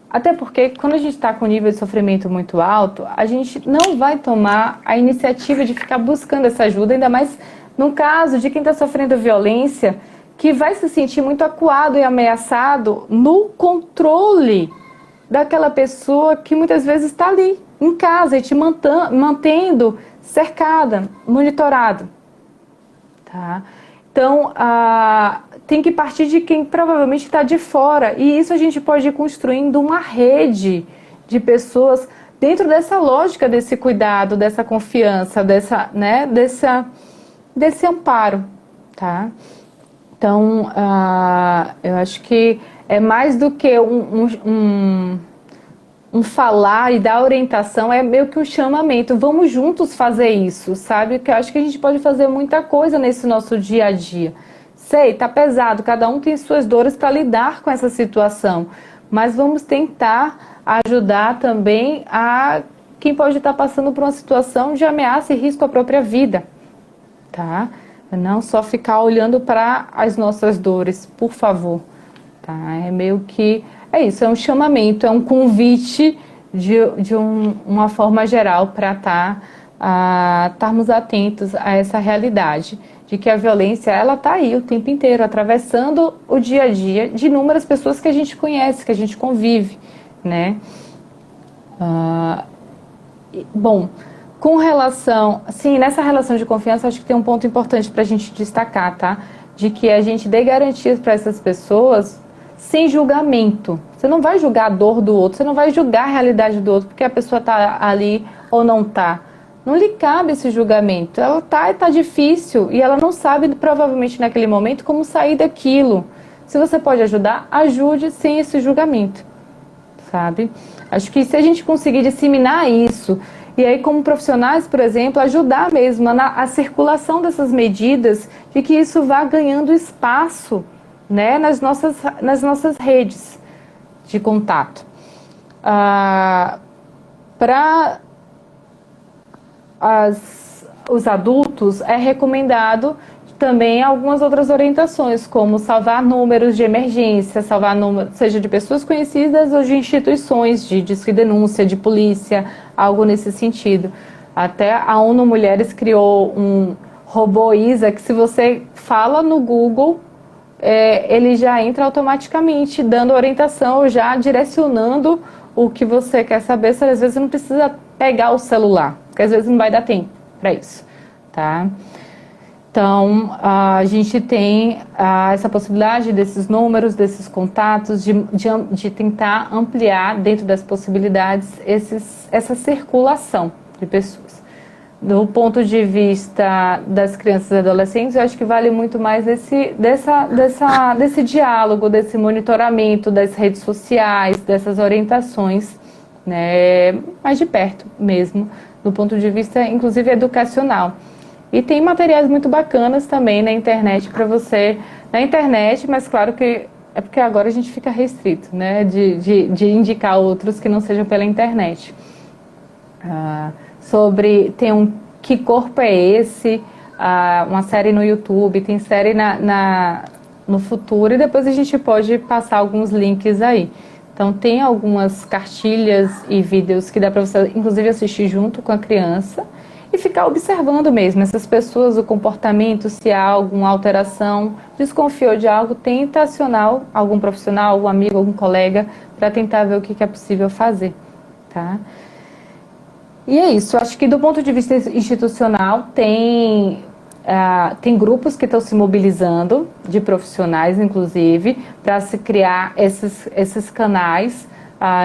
até porque quando a gente está com um nível de sofrimento muito alto, a gente não vai tomar a iniciativa de ficar buscando essa ajuda, ainda mais no caso de quem está sofrendo violência, que vai se sentir muito acuado e ameaçado no controle daquela pessoa que muitas vezes está ali, em casa, e te mantendo cercada, monitorado. Tá? Então, tem que partir de quem provavelmente está de fora. E isso a gente pode ir construindo uma rede de pessoas dentro dessa lógica, desse cuidado, dessa confiança, desse amparo. Tá? Então, eu acho que é mais do que um falar e dar orientação, é meio que um chamamento. Vamos juntos fazer isso, sabe? Que eu acho que a gente pode fazer muita coisa nesse nosso dia a dia. Sei, tá pesado, cada um tem suas dores para lidar com essa situação, mas vamos tentar ajudar também a quem pode estar passando por uma situação de ameaça e risco à própria vida, tá? Não só ficar olhando para as nossas dores, por favor, tá? É meio que é isso, é um chamamento, é um convite de uma forma geral para estarmos atentos a essa realidade, de que a violência ela está aí o tempo inteiro, atravessando o dia a dia de inúmeras pessoas que a gente conhece, que a gente convive, né? Bom, com relação, assim, nessa relação de confiança, acho que tem um ponto importante para a gente destacar, tá? De que a gente dê garantias para essas pessoas sem julgamento. Você não vai julgar a dor do outro, você não vai julgar a realidade do outro, porque a pessoa está ali ou não está. Não lhe cabe esse julgamento. Ela tá difícil e ela não sabe, provavelmente naquele momento, como sair daquilo. Se você pode ajudar, ajude sem esse julgamento, sabe? Acho que se a gente conseguir disseminar isso, e aí como profissionais, por exemplo, ajudar mesmo a circulação dessas medidas, de que isso vá ganhando espaço, né, nas nossas redes de contato. Para os adultos, é recomendado também algumas outras orientações, como salvar números de emergência, salvar números, seja de pessoas conhecidas ou de instituições, de disque denúncia, de polícia, algo nesse sentido. Até a ONU Mulheres criou um robô Isa, que se você fala no Google, ele já entra automaticamente dando orientação, já direcionando o que você quer saber. Às vezes não precisa pegar o celular, porque às vezes não vai dar tempo para isso, tá? Então, a gente tem essa possibilidade desses números, desses contatos, de tentar ampliar dentro das possibilidades essa circulação de pessoas. Do ponto de vista das crianças e adolescentes, eu acho que vale muito mais desse diálogo, desse monitoramento das redes sociais, dessas orientações, né, mais de perto mesmo, do ponto de vista, inclusive, educacional. E tem materiais muito bacanas também na internet para você, na internet, mas claro que é porque agora a gente fica restrito, né, de indicar outros que não sejam pela internet. Tem um Que Corpo é Esse, uma série no YouTube, tem série no futuro, e depois a gente pode passar alguns links aí. Então tem algumas cartilhas e vídeos que dá para você, inclusive, assistir junto com a criança e ficar observando mesmo essas pessoas, o comportamento, se há alguma alteração, desconfiou de algo, tenta acionar algum profissional, algum amigo, algum colega, para tentar ver o que é possível fazer, tá? E é isso, acho que do ponto de vista institucional tem grupos que estão se mobilizando, de profissionais inclusive, para se criar esses canais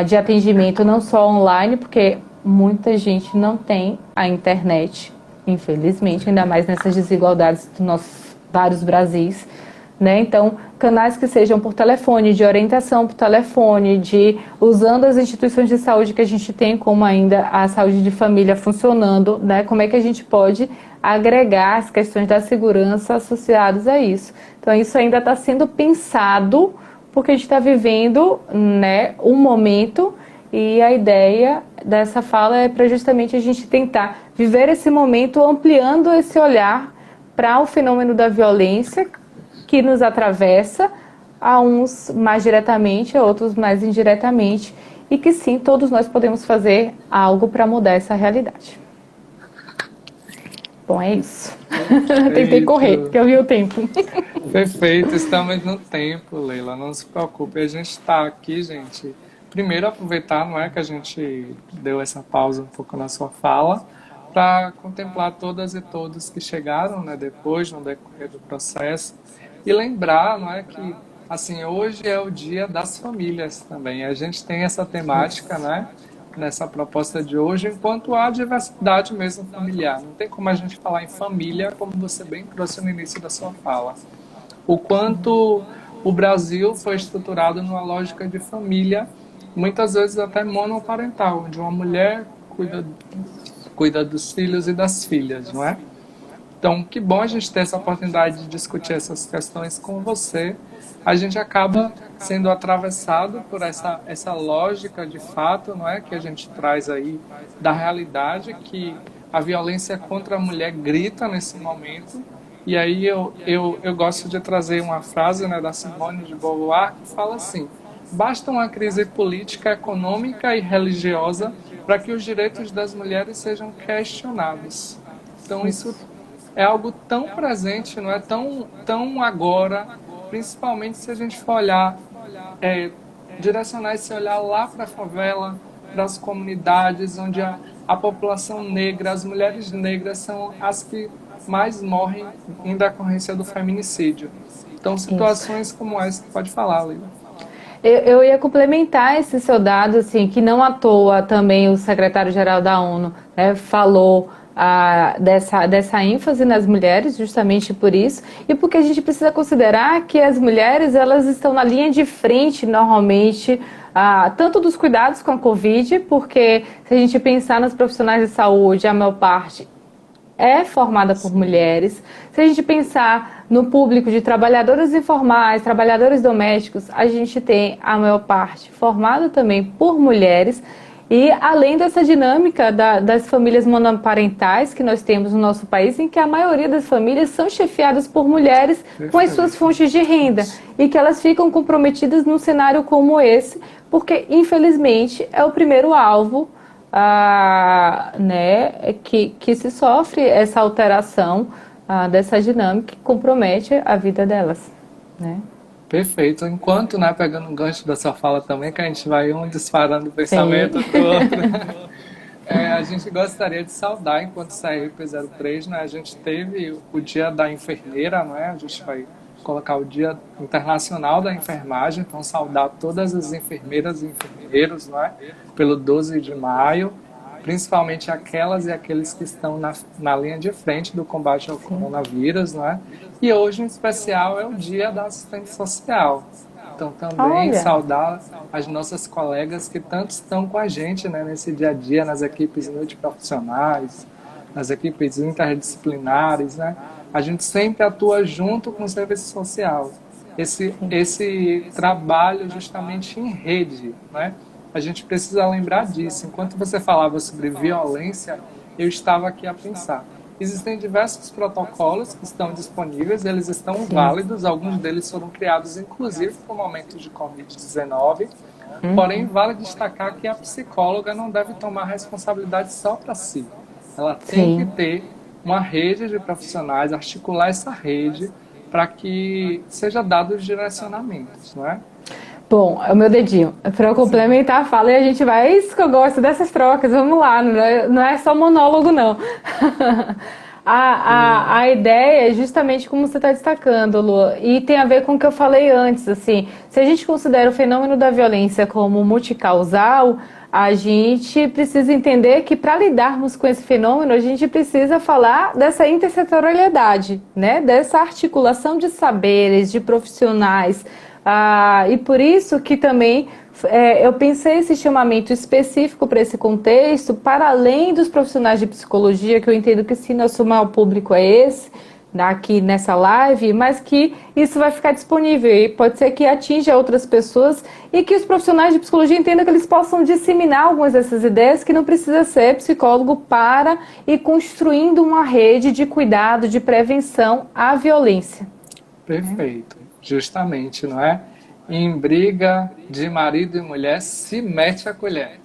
de atendimento, não só online, porque muita gente não tem a internet, infelizmente, ainda mais nessas desigualdades dos nossos vários Brasis, né? Então, canais que sejam por telefone, de orientação por telefone, de usando as instituições de saúde que a gente tem, como ainda a saúde de família funcionando, né? Como é que a gente pode agregar as questões da segurança associadas a isso? Então, isso ainda está sendo pensado, porque a gente está vivendo, né, um momento, e a ideia dessa fala é para justamente a gente tentar viver esse momento ampliando esse olhar para o fenômeno da violência que nos atravessa, a uns mais diretamente, a outros mais indiretamente, e que sim, todos nós podemos fazer algo para mudar essa realidade. Bom, é isso. Tentei correr, porque eu vi o tempo. Perfeito, estamos no tempo, Leila, não se preocupe. A gente está aqui, gente. Primeiro, aproveitar, não é, que a gente deu essa pausa um pouco na sua fala, para contemplar todas e todos que chegaram, né, depois, no decorrer do processo, e lembrar, não é, que assim, hoje é o dia das famílias também. A gente tem essa temática, né, nessa proposta de hoje, enquanto há diversidade mesmo familiar. Não tem como a gente falar em família, como você bem trouxe no início da sua fala. O quanto o Brasil foi estruturado numa lógica de família, muitas vezes até monoparental, onde uma mulher cuida dos filhos e das filhas, não é? Então, que bom a gente ter essa oportunidade de discutir essas questões com você. A gente acaba sendo atravessado por essa lógica de fato, não é, que a gente traz aí da realidade, que a violência contra a mulher grita nesse momento. E aí eu gosto de trazer uma frase, né, da Simone de Beauvoir, que fala assim: basta uma crise política, econômica e religiosa para que os direitos das mulheres sejam questionados. Então isso é algo tão presente, não é, tão agora, principalmente se a gente for olhar, direcionar esse olhar lá para a favela, para as comunidades onde a população negra, as mulheres negras são as que mais morrem em decorrência do feminicídio. Então, situações como essa, pode falar, Leila. Eu ia complementar esse seu dado, assim, que não à toa também o secretário-geral da ONU, né, falou dessa ênfase nas mulheres, justamente por isso, e porque a gente precisa considerar que as mulheres, elas estão na linha de frente, normalmente, tanto dos cuidados com a Covid, porque se a gente pensar nos profissionais de saúde, a maior parte é formada por mulheres. Se a gente pensar no público de trabalhadores informais, trabalhadores domésticos, a gente tem a maior parte formada também por mulheres. E além dessa dinâmica das famílias monoparentais que nós temos no nosso país, em que a maioria das famílias são chefiadas por mulheres com as suas fontes de renda e que elas ficam comprometidas num cenário como esse, porque infelizmente é o primeiro alvo, né, que se sofre essa alteração dessa dinâmica que compromete a vida delas, né? Perfeito. Enquanto, né, pegando um gancho da sua fala também, que a gente vai um disparando o pensamento do outro, a gente gostaria de saudar, enquanto CRP03, né, a gente teve o Dia da Enfermeira, né, a gente vai colocar o Dia Internacional da Enfermagem, então saudar todas as enfermeiras e enfermeiros, não é, pelo 12 de maio, principalmente aquelas e aqueles que estão na linha de frente do combate ao coronavírus, não é? E hoje, em especial, é o Dia da Assistente Social. Então, também saudar as nossas colegas que tanto estão com a gente, né, nesse dia a dia, nas equipes multiprofissionais, nas equipes interdisciplinares, né? A gente sempre atua junto com o serviço social. Esse trabalho justamente em rede, né? A gente precisa lembrar disso. Enquanto você falava sobre violência, eu estava aqui a pensar. Existem diversos protocolos que estão disponíveis, eles estão válidos, alguns deles foram criados inclusive para o momento de Covid-19, porém vale destacar que a psicóloga não deve tomar responsabilidade só para si. Ela tem que ter uma rede de profissionais, articular essa rede para que seja dado os direcionamentos, não é? Bom, é o meu dedinho. Para complementar a fala, e a gente vai... Isso que eu gosto dessas trocas, vamos lá, não é só monólogo, não. A ideia é justamente como você está destacando, Lu, e tem a ver com o que eu falei antes, assim, se a gente considera o fenômeno da violência como multicausal, a gente precisa entender que para lidarmos com esse fenômeno, a gente precisa falar dessa intersetorialidade, né? Dessa articulação de saberes, de profissionais. E por isso que também eu pensei esse chamamento específico para esse contexto, para além dos profissionais de psicologia, que eu entendo que sim, nosso maior público é esse, aqui nessa live, mas que isso vai ficar disponível e pode ser que atinja outras pessoas e que os profissionais de psicologia entendam que eles possam disseminar algumas dessas ideias, que não precisa ser psicólogo para ir construindo uma rede de cuidado, de prevenção à violência. Perfeito, justamente, não é? Em briga de marido e mulher se mete a colher.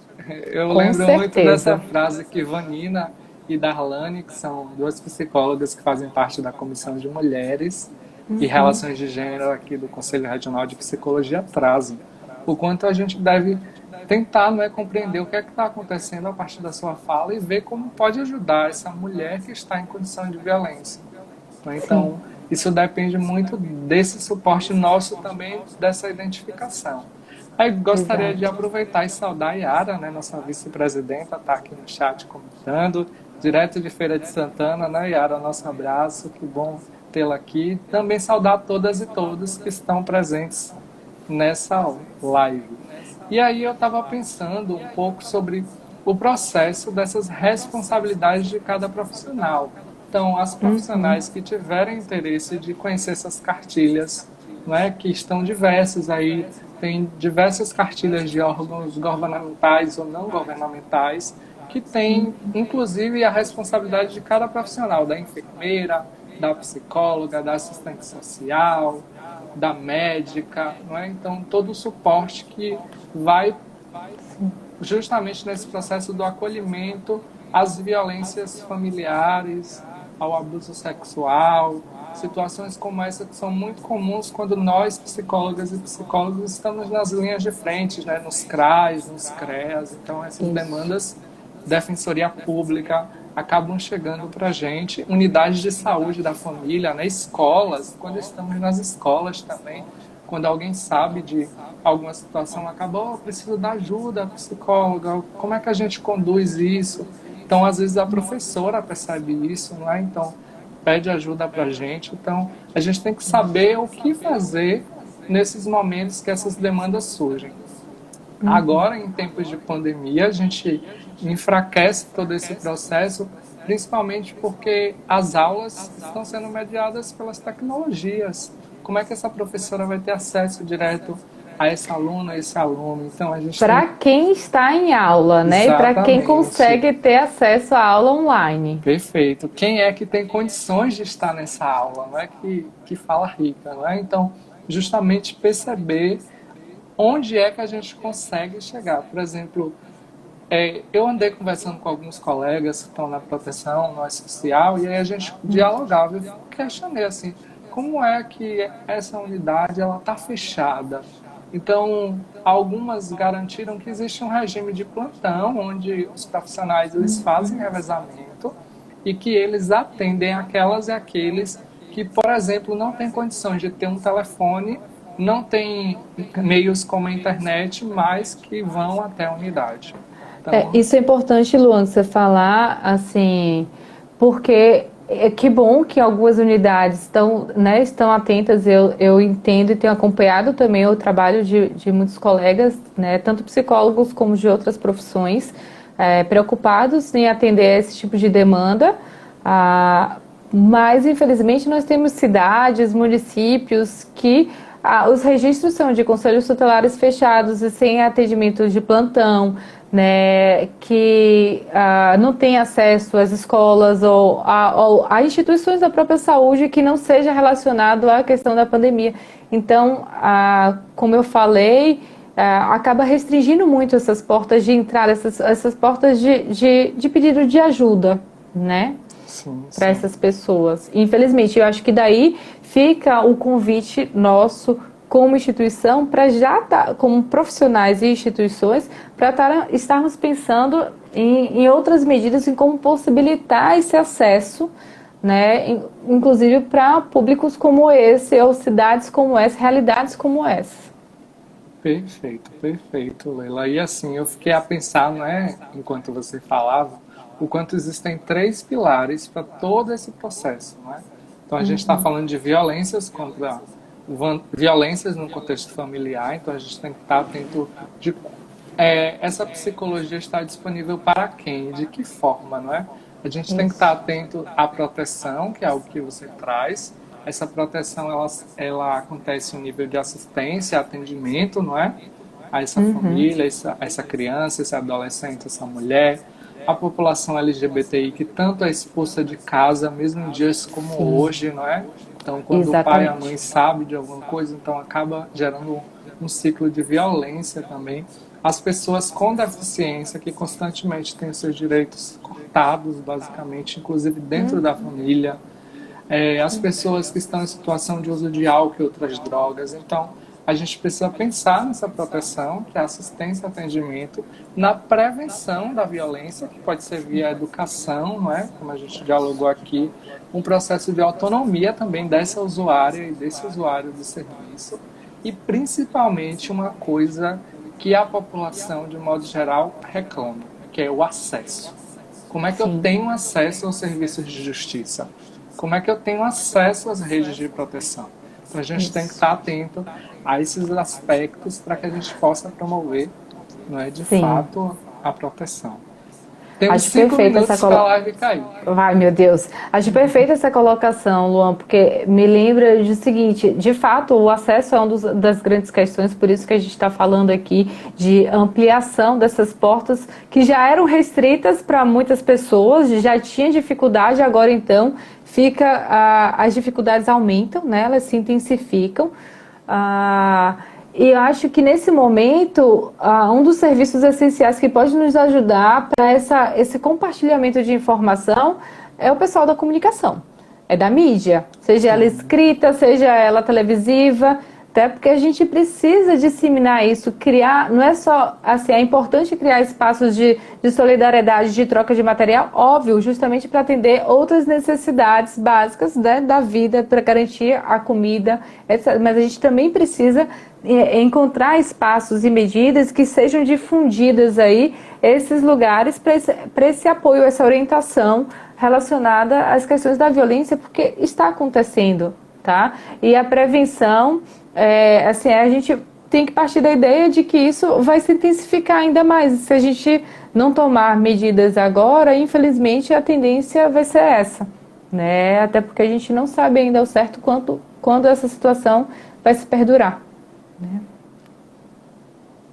Eu Com lembro muito dessa certeza. frase que Vanina e Darlane, que são duas psicólogas que fazem parte da Comissão de Mulheres e Relações de Gênero aqui do Conselho Regional de Psicologia, trazem. O quanto a gente deve tentar, não é, compreender o que é que está acontecendo a partir da sua fala e ver como pode ajudar essa mulher que está em condição de violência. Então, isso depende muito desse suporte nosso também, dessa identificação. Aí gostaria de Exato. aproveitar e saudar a Yara, né, nossa vice-presidenta, está aqui no chat comentando, direto de Feira de Santana, né, Yara, nosso abraço, que bom tê-la aqui. Também saudar todas e todos que estão presentes nessa live. E aí eu estava pensando um pouco sobre o processo dessas responsabilidades de cada profissional. Então, as profissionais que tiverem interesse de conhecer essas cartilhas, não é, que estão diversas aí, tem diversas cartilhas de órgãos governamentais ou não governamentais, que tem, inclusive, a responsabilidade de cada profissional, da enfermeira, da psicóloga, da assistente social, da médica, não é? Então, todo o suporte que vai justamente nesse processo do acolhimento às violências familiares, ao abuso sexual, situações como essa que são muito comuns quando nós, psicólogas e psicólogos, estamos nas linhas de frente, né, nos CRAs, nos CREAs. Então, essas demandas, defensoria pública, acabam chegando para a gente, unidades de saúde da família, né, escolas, quando estamos nas escolas também, quando alguém sabe de alguma situação, acabou, preciso da ajuda psicóloga, como é que a gente conduz isso? Então, às vezes, a professora percebe isso, não é? Então, pede ajuda para a gente. Então, a gente tem que saber o que fazer nesses momentos que essas demandas surgem. Agora, em tempos de pandemia, a gente enfraquece todo esse processo, principalmente porque as aulas estão sendo mediadas pelas tecnologias. Como é que essa professora vai ter acesso direto a essa aluna, a esse aluno? Então, a gente Para tem... quem está em aula, né? E para quem Exatamente. consegue ter acesso à aula online. Perfeito. Quem é que tem condições de estar nessa aula? Não é que fala rica, não é? Então, justamente perceber onde é que a gente consegue chegar. Por exemplo, eu andei conversando com alguns colegas que estão na proteção, no social, e aí a gente dialogava. Eu questionei assim, como é que essa unidade ela está fechada? Então, algumas garantiram que existe um regime de plantão, onde os profissionais eles fazem revezamento e que eles atendem aquelas e aqueles que, por exemplo, não têm condições de ter um telefone, não têm meios como a internet, mas que vão até a unidade. Então, Isso é importante, Luan, você falar, assim, porque que bom que algumas unidades estão, né, estão atentas. Eu entendo e tenho acompanhado também o trabalho de muitos colegas, né, tanto psicólogos como de outras profissões, preocupados em atender esse tipo de demanda. Mas, infelizmente, nós temos cidades, municípios que os registros são de conselhos tutelares fechados e sem atendimento de plantão, né, que não tem acesso às escolas ou a instituições da própria saúde que não seja relacionado à questão da pandemia. Então, como eu falei, acaba restringindo muito essas portas de entrada, essas portas de pedido de ajuda, né? sim, Para sim. essas pessoas. Infelizmente, eu acho que daí fica o convite nosso como instituição para já como profissionais e instituições, para estarmos pensando em outras medidas, em como possibilitar esse acesso, né, inclusive para públicos como esse, ou cidades como essa, realidades como essa. Perfeito, perfeito, Leila. E assim, eu fiquei a pensar, né, enquanto você falava, o quanto existem três pilares para todo esse processo, né? Então a gente está falando de violências contra violências no contexto familiar, então a gente tem que estar atento de essa psicologia está disponível para quem, de que forma, não é? A gente tem que estar Isso. atento à proteção, que é algo que você traz. Essa proteção, ela acontece em nível de assistência, atendimento, não é? A essa família, essa criança, esse adolescente, essa mulher, a população LGBTI que tanto é expulsa de casa, mesmo em dias como Sim, hoje, não é? Então, quando o pai e a mãe exatamente. sabem de alguma coisa, então acaba gerando um ciclo de violência também. As pessoas com deficiência que constantemente têm seus direitos cortados, basicamente, inclusive dentro da família, as pessoas que estão em situação de uso de álcool e outras drogas. Então, a gente precisa pensar nessa proteção, que é assistência e atendimento, na prevenção da violência, que pode ser via educação, não é? Como a gente dialogou aqui, um processo de autonomia também dessa usuária e desse usuário do serviço, e principalmente uma coisa que a população, de modo geral, reclama, que é o acesso. Como é que eu Sim, tenho acesso aos serviços de justiça? Como é que eu tenho acesso às redes de proteção? Então a gente tem que isso. estar atento a esses aspectos para que a gente possa promover, não é, de Sim. fato, a proteção. Temos Acho cinco perfeita essa minutos para a colo... live cair. Ai, meu Deus. Acho perfeita essa colocação, Luan, porque me lembra do seguinte, de fato, o acesso é uma das grandes questões, por isso que a gente está falando aqui de ampliação dessas portas que já eram restritas para muitas pessoas, já tinha dificuldade, agora então as dificuldades aumentam, né? Elas se intensificam. Ah, e eu acho que nesse momento, um dos serviços essenciais que pode nos ajudar para esse compartilhamento de informação é o pessoal da comunicação, é da mídia, seja ela Sim, escrita, seja ela televisiva, até porque a gente precisa disseminar isso, criar, não é só, assim, é importante criar espaços de solidariedade, de troca de material, óbvio, justamente para atender outras necessidades básicas, né, da vida, para garantir a comida, etc. Mas a gente também precisa encontrar espaços e medidas que sejam difundidas aí, esses lugares, para esse apoio, essa orientação relacionada às questões da violência, porque está acontecendo, tá? E a prevenção, assim, a gente tem que partir da ideia de que isso vai se intensificar ainda mais. Se a gente não tomar medidas agora, infelizmente a tendência vai ser essa, né? Até porque a gente não sabe ainda ao certo quando essa situação vai se perdurar.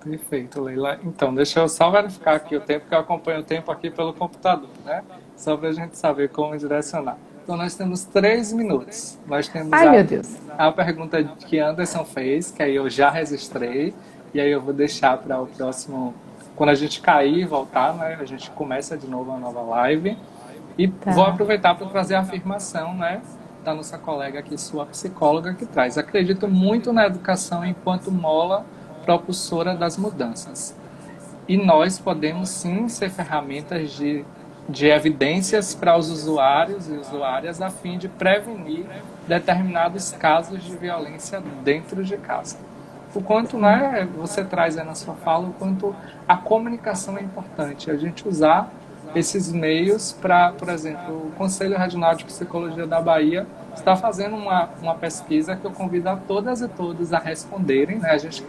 perfeito, Leila. Então, deixa eu só verificar aqui o tempo, que eu acompanho o tempo aqui pelo computador, né? Só para a gente saber como direcionar. Então, nós temos 3 minutos. Nós temos Ai, meu Deus. a pergunta que Anderson fez, que aí eu já registrei, e aí eu vou deixar para o próximo. Quando a gente cair e voltar, né? A gente começa de novo a nova live. E vou Tá. aproveitar para trazer a afirmação, né? Da nossa colega aqui, sua psicóloga, que traz. Acredito muito na educação enquanto mola propulsora das mudanças. E nós podemos sim ser ferramentas de evidências para os usuários e usuárias a fim de prevenir determinados casos de violência dentro de casa. O quanto, né, você traz aí na sua fala, o quanto a comunicação é importante, a gente usar esses meios para, por exemplo, o Conselho Regional de Psicologia da Bahia está fazendo uma pesquisa que eu convido a todas e todos a responderem, né? A gente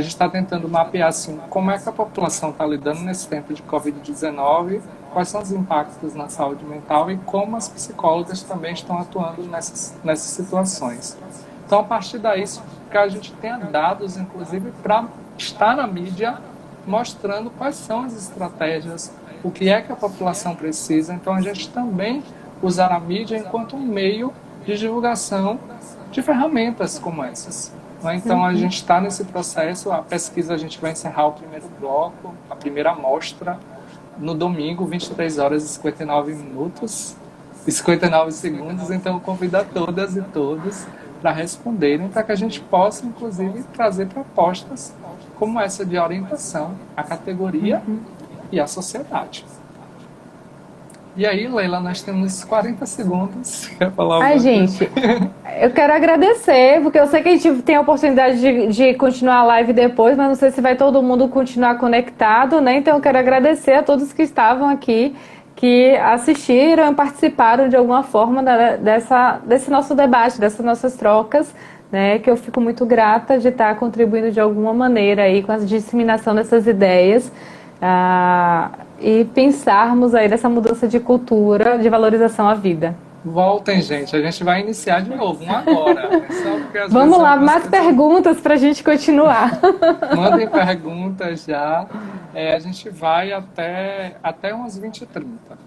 está tentando mapear assim, como é que a população está lidando nesse tempo de Covid-19, quais são os impactos na saúde mental e como as psicólogas também estão atuando nessas situações. Então, a partir daí, que a gente tenha dados, inclusive, para estar na mídia mostrando quais são as estratégias, o que é que a população precisa. Então, a gente também usar a mídia enquanto um meio de divulgação de ferramentas como essas. Então, a gente está nesse processo, a pesquisa a gente vai encerrar o primeiro bloco, a primeira amostra, no domingo, 23 horas e 59 minutos e 59 segundos. Então, eu convido a todas e todos para responderem, para que a gente possa, inclusive, trazer propostas como essa de orientação à categoria e à sociedade. E aí, Leila, nós temos 40 segundos. Quer falar Ai, alguma coisa? gente, eu quero agradecer, porque eu sei que a gente tem a oportunidade de continuar a live depois, mas não sei se vai todo mundo continuar conectado, né? Então eu quero agradecer a todos que estavam aqui, que assistiram, participaram de alguma forma desse nosso debate, dessas nossas trocas, né? Que eu fico muito grata de estar contribuindo de alguma maneira aí com a disseminação dessas ideias. E pensarmos aí nessa mudança de cultura, de valorização à vida. Voltem, gente. A gente vai iniciar de novo, um agora. É só porque às Vamos vezes lá, algumas mais pessoas perguntas para a gente continuar. mandem perguntas já. A gente vai até umas 20h30,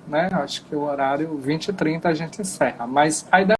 né? Acho que o horário 20h30 a gente encerra. Mas a ideia